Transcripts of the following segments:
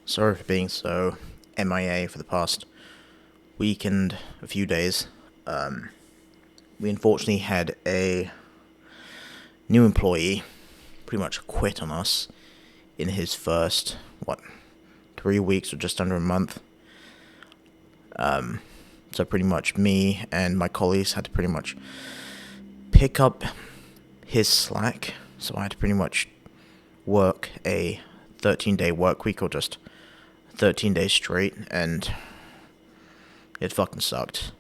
Sorry for being so MIA for the past week and a few days. We unfortunately had a new employee pretty much quit on us in his first, 3 weeks or just under a month. So pretty much me and my colleagues had to pretty much pick up his slack. So I had to pretty much work a 13-day work week or just 13 days straight, and it fucking sucked.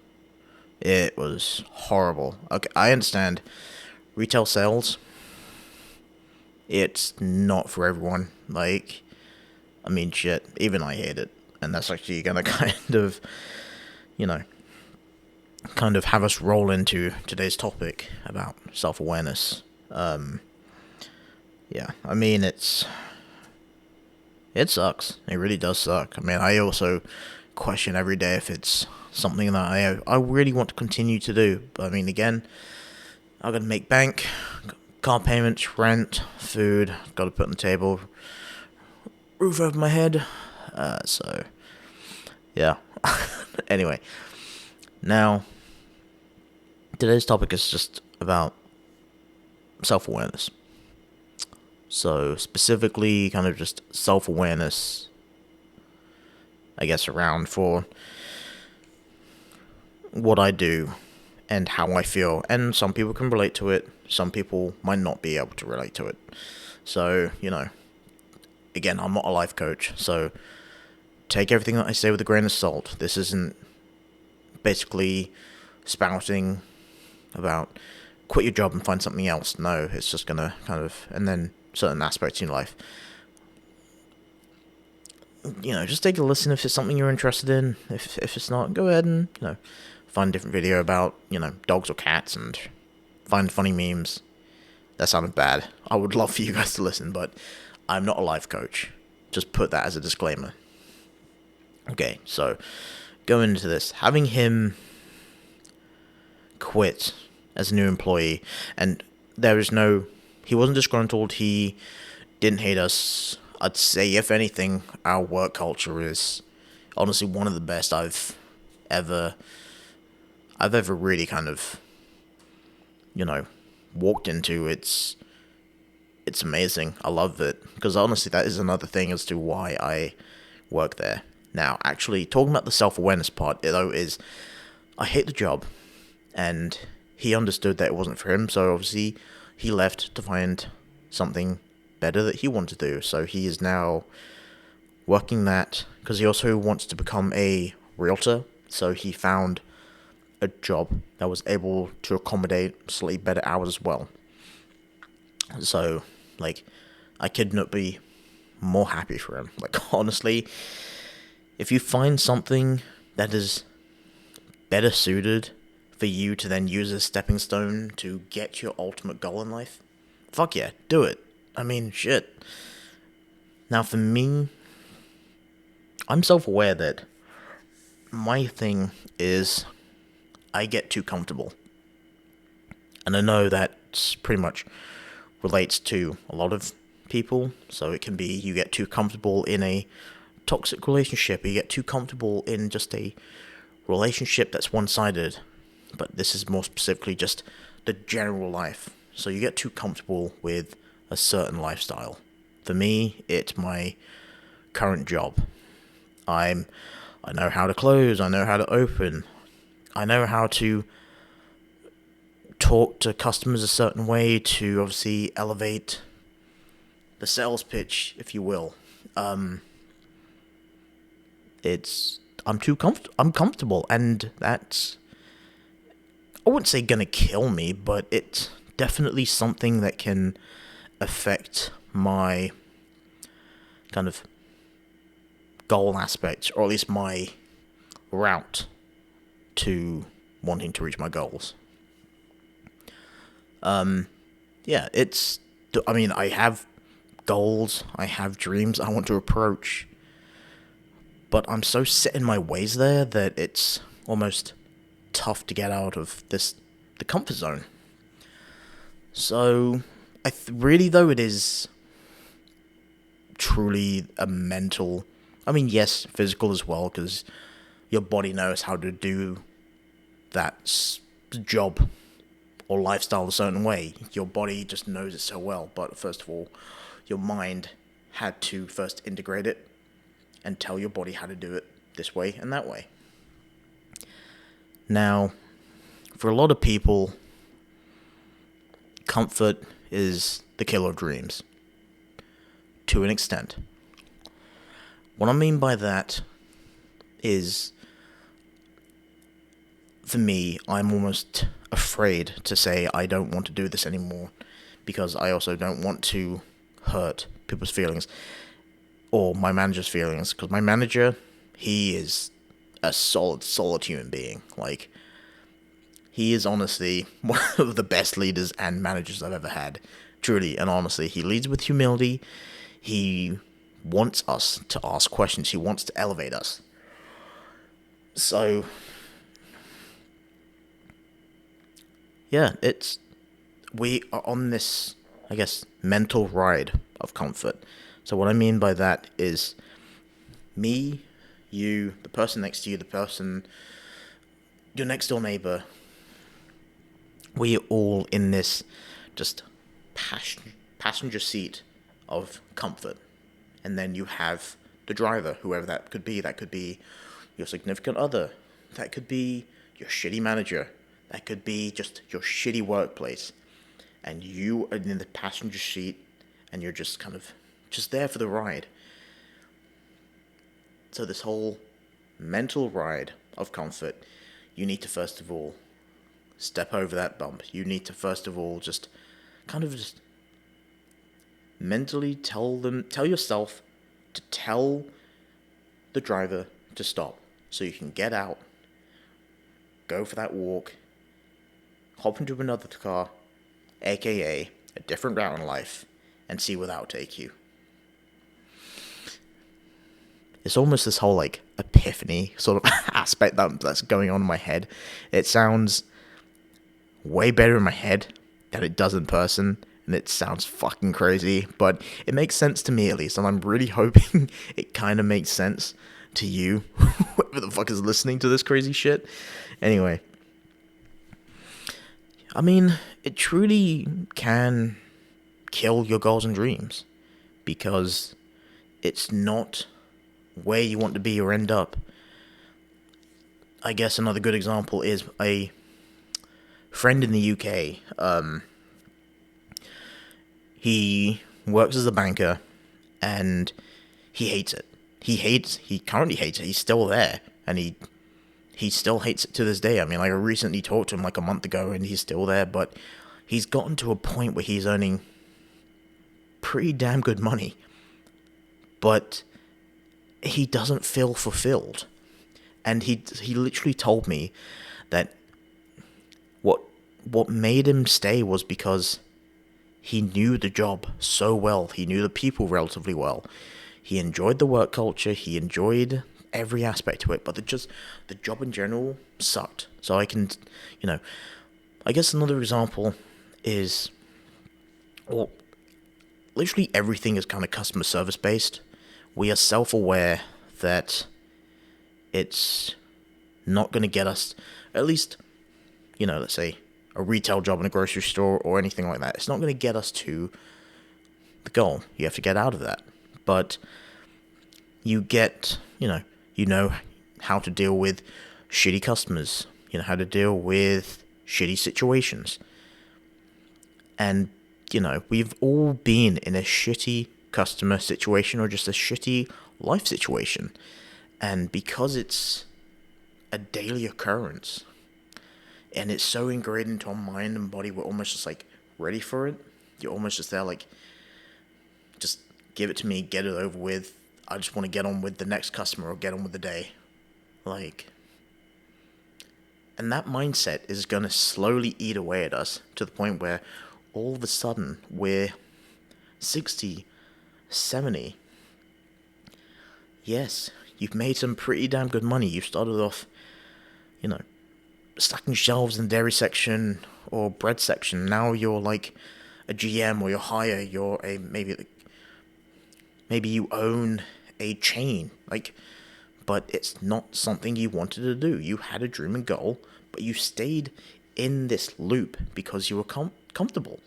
It was horrible. Okay, I understand retail sales, it's not for everyone. Shit, even I hate it. And that's actually gonna you know, kind of have us roll into today's topic about self-awareness. It sucks. It really does suck. I also question every day if it's something that I really want to continue to do. But again, I gotta make bank, car payments, rent, food, gotta put on the table, roof over my head. Yeah. Anyway, now today's topic is just about self-awareness. So specifically, kind of just self-awareness, I guess, around for what I do and how I feel. And some people can relate to it. Some people might not be able to relate to it. So, again, I'm not a life coach. So take everything that I say with a grain of salt. This isn't basically spouting about quit your job and find something else. No, it's just going to and then certain aspects in life. Just take a listen if it's something you're interested in. If it's not, go ahead and, find a different video about, dogs or cats and find funny memes. That sounded bad. I would love for you guys to listen, but I'm not a life coach. Just put that as a disclaimer. Okay, so going into this, having him quit as a new employee, and he wasn't disgruntled, he didn't hate us. I'd say, if anything, our work culture is honestly one of the best I've ever really walked into. It's amazing. I love it, because honestly, that is another thing as to why I work there. Now, actually, talking about the self-awareness part, though, is I hate the job, and he understood that it wasn't for him, so obviously he left to find something better that he wanted to do. So he is now working that, because he also wants to become a realtor. So he found a job that was able to accommodate slightly better hours as well. So, I could not be more happy for him. Honestly, if you find something that is better suited for you to then use as a stepping stone to get your ultimate goal in life, fuck yeah, do it. Shit. Now, for me, I'm self-aware that my thing is I get too comfortable. And I know that pretty much relates to a lot of people. So it can be you get too comfortable in a toxic relationship, or you get too comfortable in just a relationship that's one-sided. But this is more specifically just the general life. So you get too comfortable with a certain lifestyle. For me, it's my current job. I know how to close, I know how to open, I know how to talk to customers a certain way to obviously elevate the sales pitch, if you will. I'm comfortable, and that's, I wouldn't say gonna kill me, but it's definitely something that can affect my kind of goal aspect, or at least my route to wanting to reach my goals. I have goals, I have dreams I want to approach, but I'm so set in my ways there that it's almost tough to get out of the comfort zone. So, really though, it is truly a mental I mean, yes, physical as well, because your body knows how to do that job or lifestyle a certain way. Your body just knows it so well. But first of all, your mind had to first integrate it and tell your body how to do it this way and that way. Now, for a lot of people, comfort is the killer of dreams, to an extent. What I mean by that is, for me, I'm almost afraid to say I don't want to do this anymore, because I also don't want to hurt people's feelings, or my manager's feelings, because my manager, he is a solid human being. Like, he is honestly one of the best leaders and managers I've ever had. Truly and honestly, he leads with humility. He wants us to ask questions. He wants to elevate us. So, yeah, we are on this, I guess, mental ride of comfort. So what I mean by that is me, you, the person next to you, your next door neighbor, we are all in this just passenger seat of comfort. And then you have the driver, whoever that could be. That could be your significant other. That could be your shitty manager. That could be just your shitty workplace. And you are in the passenger seat, and you're just kind of just there for the ride. So this whole mental ride of comfort, you need to first of all step over that bump. You need to first of all just mentally tell yourself to tell the driver to stop, so you can get out, go for that walk, hop into another car, aka a different route in life, and see where that will take you. It's almost this whole like epiphany sort of aspect that's going on in my head. It sounds way better in my head than it does in person, and it sounds fucking crazy, but it makes sense to me at least, and I'm really hoping it kind of makes sense to you, whoever the fuck is listening to this crazy shit. Anyway, I mean, it truly can kill your goals and dreams, because it's not where you want to be or end up. I guess another good example is a friend in the UK. He works as a banker, and he hates it. He currently hates it. He's still there, and he still hates it to this day. I mean, like, I recently talked to him like a month ago, and he's still there, but he's gotten to a point where he's earning pretty damn good money, but he doesn't feel fulfilled. And he literally told me that what made him stay was because he knew the job so well. He knew the people relatively well. He enjoyed the work culture. He enjoyed every aspect to it, but the job in general sucked. So I can, I guess another example is, well, literally everything is kind of customer service based. We are self-aware that it's not going to get us, at least, let's say a retail job in a grocery store or anything like that. It's not going to get us to the goal. You have to get out of that. But you get, you know how to deal with shitty customers. You know how to deal with shitty situations. And, we've all been in a shitty customer situation or just a shitty life situation. And because it's a daily occurrence, and it's so ingrained into our mind and body, we're almost just like ready for it. You're almost just there like, just give it to me, get it over with. I just want to get on with the next customer or get on with the day. And that mindset is going to slowly eat away at us to the point where all of a sudden we're 60, 70. Yes, you've made some pretty damn good money. You started off, stacking shelves in the dairy section or bread section. Now you're like a GM, or you're higher. You're maybe you own a chain, but it's not something you wanted to do. You had a dream and goal, but you stayed in this loop because you were comfortable.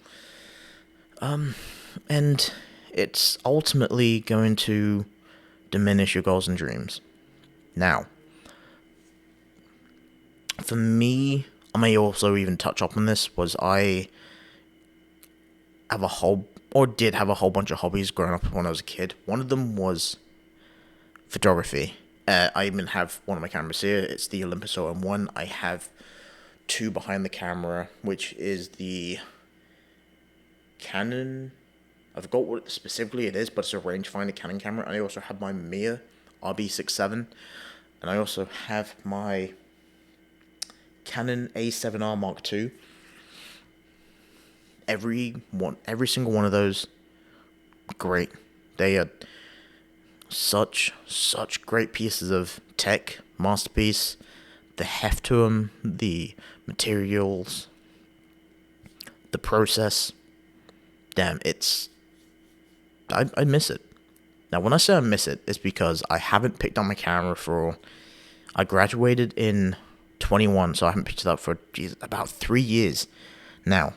And it's ultimately going to diminish your goals and dreams. Now, for me, I may also even touch up on this, was I did have a whole bunch of hobbies growing up when I was a kid. One of them was photography. I even have one of my cameras here. It's the Olympus OM1. I have two behind the camera, which is the Canon. I forgot what specifically it is, but it's a rangefinder Canon camera. And I also have my Mia RB67, and I also have my Canon A7R Mark II. Every single one of those, great. They are such great pieces of tech, masterpiece. The heft to them, the materials, the process. Damn, I miss it. Now, when I say I miss it, it's because I haven't picked up my camera I graduated in 21, so I haven't picked it up for about 3 years now.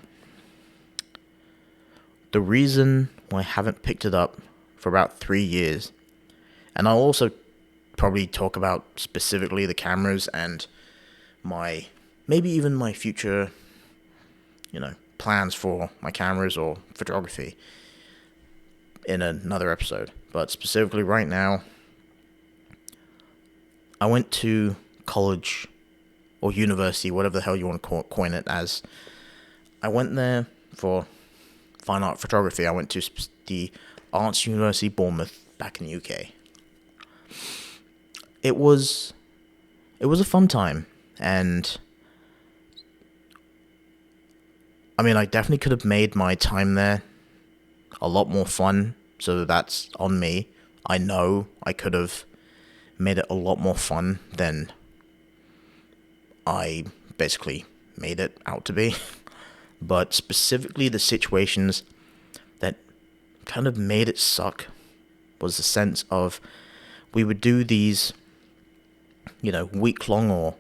The reason why I haven't picked it up for about 3 years, and I'll also probably talk about specifically the cameras and maybe even my future, plans for my cameras or photography in another episode. But specifically right now, I went to college or university, whatever the hell you want to coin it as. I went there for fine art photography. I went to the Arts University Bournemouth back in the UK. It was a fun time, and I mean, I definitely could have made my time there a lot more fun, so that's on me. I know I could have made it a lot more fun than I basically made it out to be. But specifically the situations that kind of made it suck was the sense of we would do these, week-long or,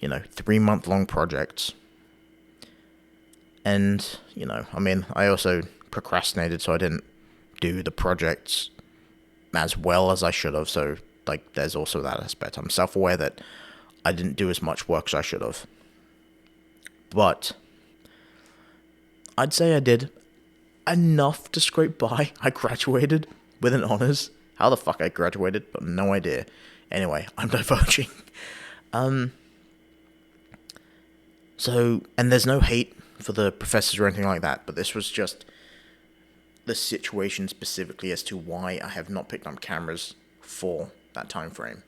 3-month-long projects. And, I also procrastinated, so I didn't do the projects as well as I should have. So, there's also that aspect. I'm self-aware that I didn't do as much work as I should have. But I'd say I did enough to scrape by. I graduated with an honors. How the fuck I graduated, but no idea. Anyway, I'm diverging. So, and there's no hate for the professors or anything like that, but this was just the situation specifically as to why I have not picked up cameras for that time frame.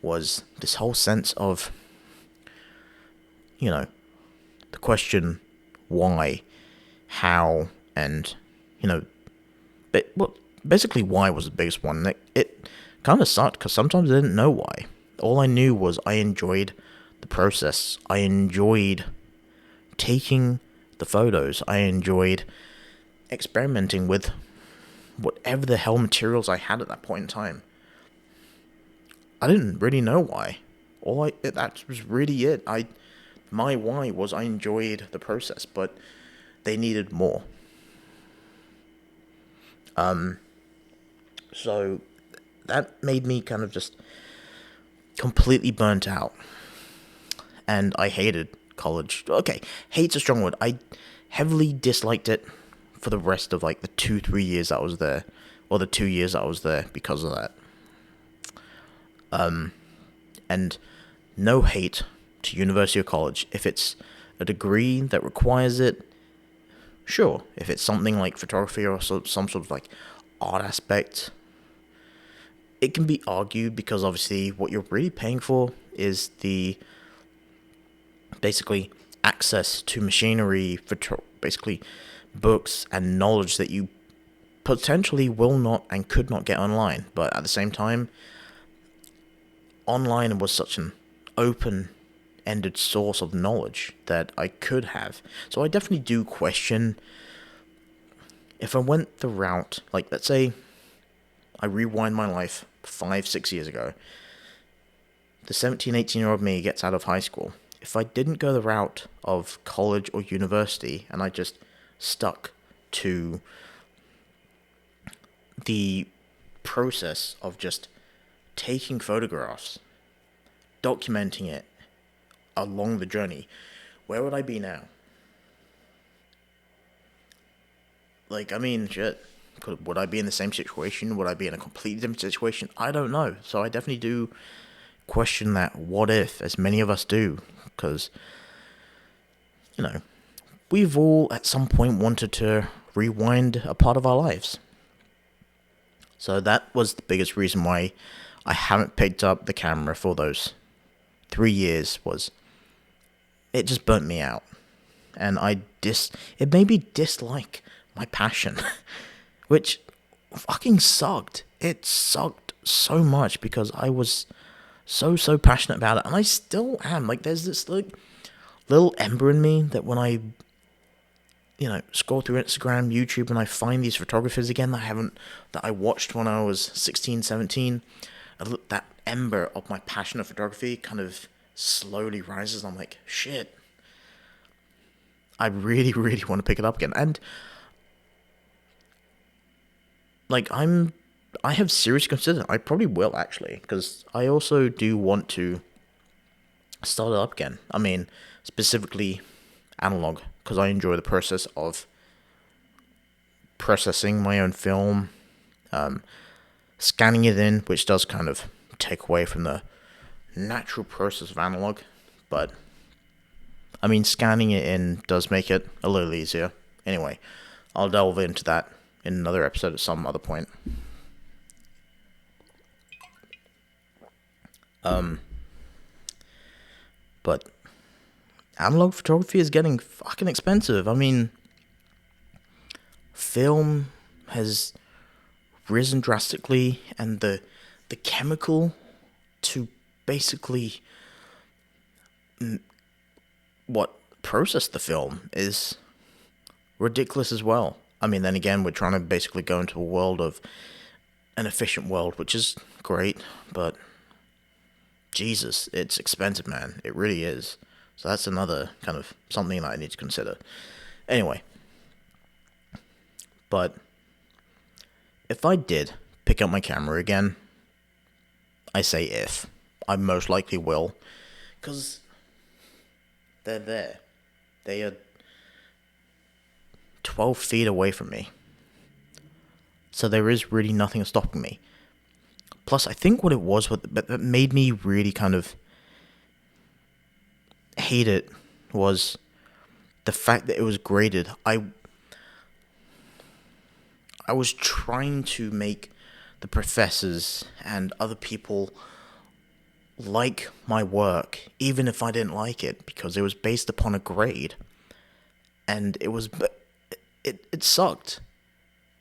Was this whole sense of, the question why, how, and, basically why was the biggest one. It kind of sucked because sometimes I didn't know why. All I knew was I enjoyed the process. I enjoyed taking the photos. I enjoyed experimenting with whatever the hell materials I had at that point in time. I didn't really know why. That was really it. My why was I enjoyed the process, but they needed more. So that made me kind of just completely burnt out. And I hated college. Okay, hate's a strong word. I heavily disliked it for the rest of the 2-3 years I was there. Or the 2 years I was there because of that. And no hate to university or college. If it's a degree that requires it, sure. If it's something like photography or some sort of art aspect, it can be argued because obviously what you're really paying for is the basically access to machinery, for basically books and knowledge that you potentially will not and could not get online. But at the same time, online was such an open-ended source of knowledge that I could have. So I definitely do question if I went the route, let's say I rewind my life 5, 6 years ago, the 17, 18-year-old me gets out of high school. If I didn't go the route of college or university and I just stuck to the process of just taking photographs, documenting it along the journey, where would I be now? Like, I mean, shit. Would I be in the same situation? Would I be in a completely different situation? I don't know. So I definitely do question that what if, as many of us do. Because, we've all at some point wanted to rewind a part of our lives. So that was the biggest reason why I haven't picked up the camera for those 3 years, was it just burnt me out. And it made me dislike my passion, which fucking sucked. It sucked so much because I was so passionate about it, and I still am. Like, there's this little ember in me that when I scroll through Instagram, YouTube, and I find these photographers again that I watched when I was 16, 17, that ember of my passion of photography kind of slowly rises. I'm like, shit, I really, really want to pick it up again. And like, I have seriously considered, I probably will actually, because I also do want to start it up again. I mean, specifically analog, because I enjoy the process of processing my own film, scanning it in, which does kind of take away from the natural process of analog, but I mean, scanning it in does make it a little easier. Anyway, I'll delve into that in another episode at some other point. But analog photography is getting fucking expensive. I mean, film has risen drastically, and the chemical to basically process the film is ridiculous as well. I mean, then again, we're trying to basically go into an efficient world, which is great, but Jesus, it's expensive, man. It really is. So that's another kind of something that I need to consider. Anyway, but if I did pick up my camera again, I say if. I most likely will, because they're there. They are 12 feet away from me. So there is really nothing stopping me. Plus, I think what it was that made me really kind of hate it was the fact that it was graded. I was trying to make the professors and other people like my work, even if I didn't like it, because it was based upon a grade. And it sucked.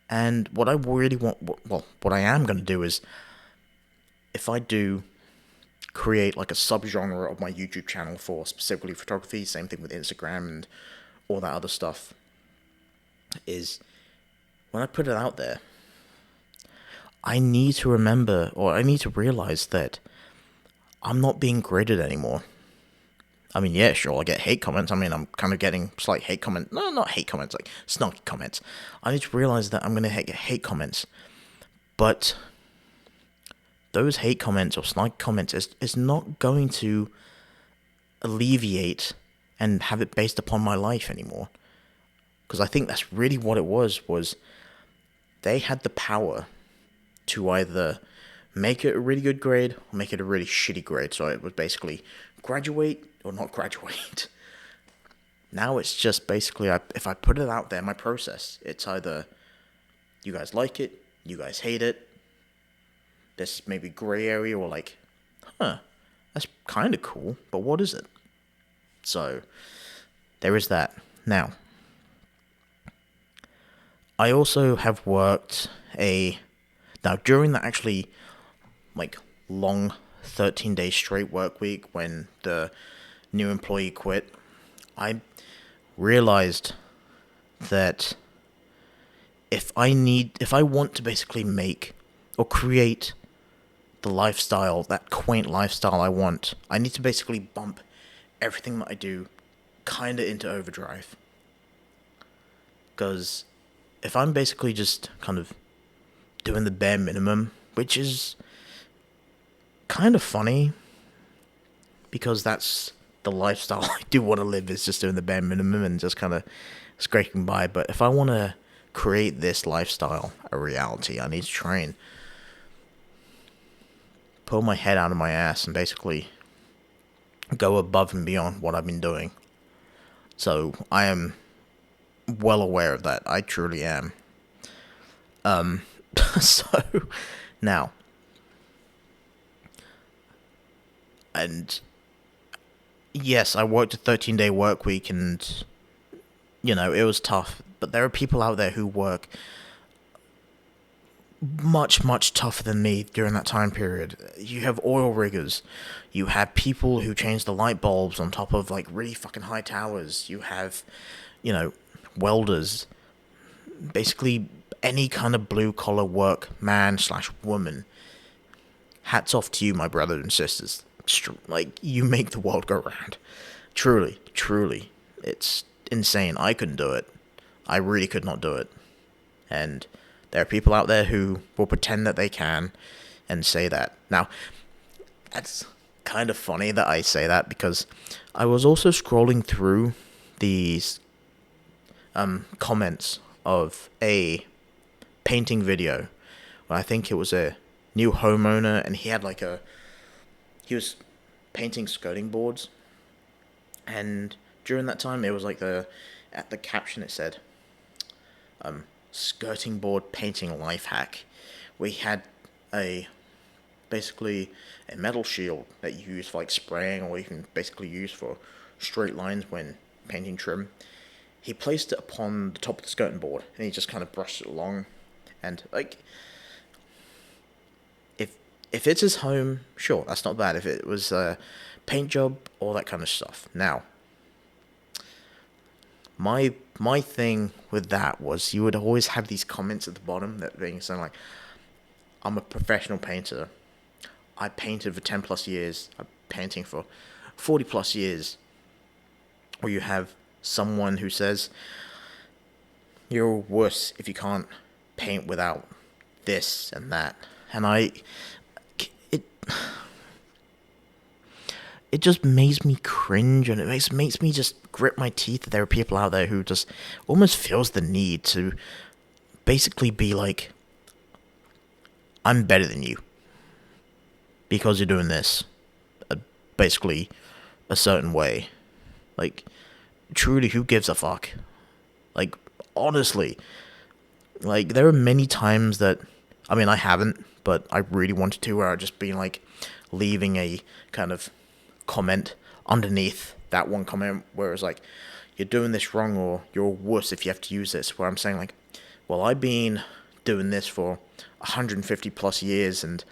And what I really want, what I am going to do is, if I do create like a subgenre of my YouTube channel for specifically photography, same thing with Instagram and all that other stuff, is when I put it out there, I need to remember, or I need to realize that I'm not being graded anymore. I mean, yeah, sure, I get hate comments. I mean, I'm kind of getting slight hate comments. No, not hate comments, like snarky comments. I need to realize that I'm going to get hate comments. But those hate comments or snarky comments is not going to alleviate and have it based upon my life anymore. Because I think that's really what it was they had the power to either make it a really good grade or make it a really shitty grade. So it was basically graduate or not graduate. Now it's just basically, if I put it out there, my process, it's either you guys like it, you guys hate it, there's maybe gray area, or like, that's kind of cool, but what is it? So there is that. Now, I also have worked during that actually like long 13-day straight work week when the new employee quit, I realized that if I want to basically make or create the lifestyle, that quaint lifestyle I want, I need to basically bump everything that I do kind of into overdrive. Because if I'm basically just kind of doing the bare minimum, which is kind of funny, because that's the lifestyle I do want to live, is just doing the bare minimum and just kind of scraping by. But if I want to create this lifestyle a reality, I need to try and pull my head out of my ass and basically go above and beyond what I've been doing. So I am well aware of that. I truly am. So now, and yes, I worked a 13-day work week, and it was tough. But there are people out there who work much, much tougher than me during that time period. You have oil riggers. You have people who change the light bulbs on top of, like, really fucking high towers. You have, welders. Basically, any kind of blue-collar work, man/woman. Hats off to you, my brothers and sisters. Like, you make the world go round. Truly, truly. It's insane. I couldn't do it. I really could not do it. And there are people out there who will pretend that they can and say that. Now, that's kind of funny that I say that, because I was also scrolling through these comments of a painting video. I think it was a new homeowner, and he was painting skirting boards. And during that time, it was like at the caption it said, skirting board painting life hack. We had basically a metal shield that you use for like spraying, or you can basically use for straight lines when painting trim. He placed it upon the top of the skirting board, and he just kind of brushed it along. And like, if it's his home, sure, that's not bad. If it was a paint job, all that kind of stuff. Now, my thing with that was, you would always have these comments at the bottom that being something like, I'm a professional painter. I painted for 10 plus years. I'm painting for 40 plus years. Or you have someone who says, you're worse if you can't paint without this and that. And it just makes me cringe, and it makes me just grit my teeth that there are people out there who just almost feels the need to basically be like, I'm better than you because you're doing this basically a certain way. Like, truly, who gives a fuck? Like, honestly, like, there are many times that, I mean, I haven't, but I really wanted to, where I've just been like leaving a kind of comment underneath that one comment where it's like, you're doing this wrong, or you're a wuss if you have to use this, where I'm saying like, well, I've been doing this for 150 plus years, and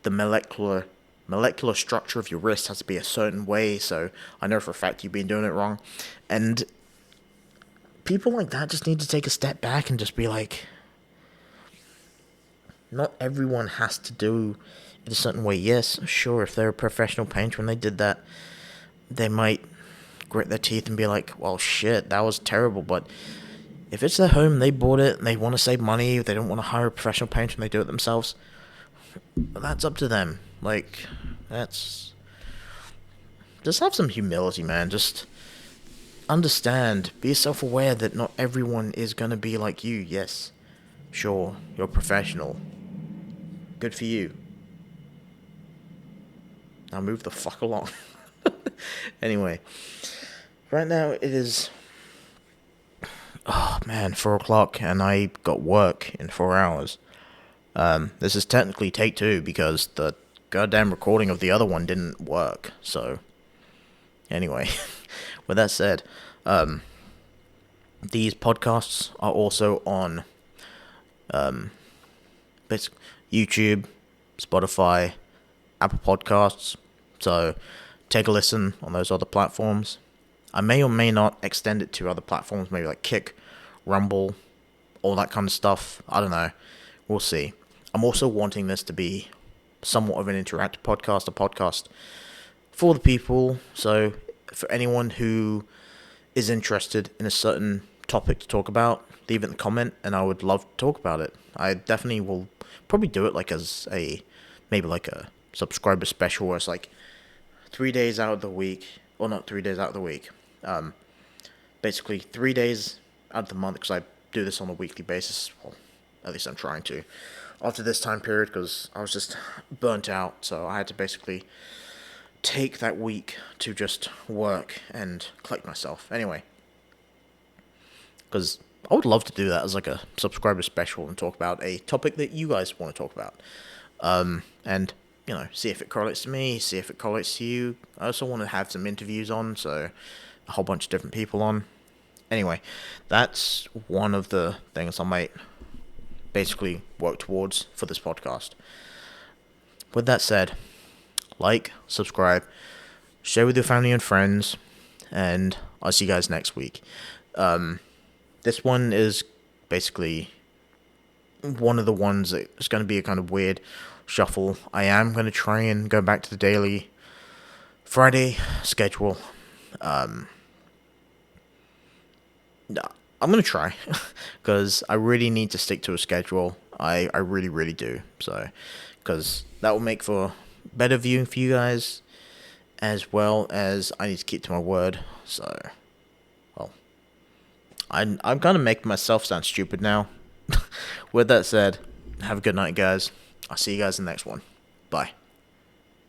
the molecular structure of your wrist has to be a certain way, so I know for a fact you've been doing it wrong. And people like that just need to take a step back and just be like, not everyone has to do it a certain way. Yes, sure, if they're a professional painter and they did that, they might grit their teeth and be like, well, shit, that was terrible. But if it's their home, they bought it, and they want to save money, they don't want to hire a professional painter and they do it themselves, that's up to them. Like, just have some humility, man. Just understand, be self-aware that not everyone is going to be like you. Yes, sure, you're a professional. Good for you. Now move the fuck along. Anyway, right now it is, 4 o'clock, and I got work in 4 hours. This is technically take 2 because the goddamn recording of the other one didn't work. So, anyway, with that said, these podcasts are also on YouTube, Spotify, Apple Podcasts. So take a listen on those other platforms. I may or may not extend it to other platforms, maybe like Kick, Rumble, all that kind of stuff. I don't know. We'll see. I'm also wanting this to be somewhat of an interactive podcast, a podcast for the people. So for anyone who is interested in a certain topic to talk about, leave it in the comment, and I would love to talk about it. I definitely will probably do it like as a, maybe like a subscriber special, where it's like 3 days out of the week, or not 3 days out of the week, basically 3 days out of the month, because I do this on a weekly basis. Well, at least I'm trying to. After this time period, because I was just burnt out, so I had to basically take that week to just work and collect myself. Anyway, because I would love to do that as like a subscriber special and talk about a topic that you guys want to talk about. And, you know, see if it correlates to me, see if it correlates to you. I also want to have some interviews on, so a whole bunch of different people on. Anyway, that's one of the things I might basically work towards for this podcast. With that said, like, subscribe, share with your family and friends, and I'll see you guys next week. This one is basically one of the ones that is going to be a kind of weird shuffle. I am going to try and go back to the daily Friday schedule. I'm going to try, because I really need to stick to a schedule. I really, really do. So, because that will make for better viewing for you guys, as well as I need to keep to my word. So, well, I'm kind of making myself sound stupid now. With that said, have a good night, guys. I'll see you guys in the next one. Bye.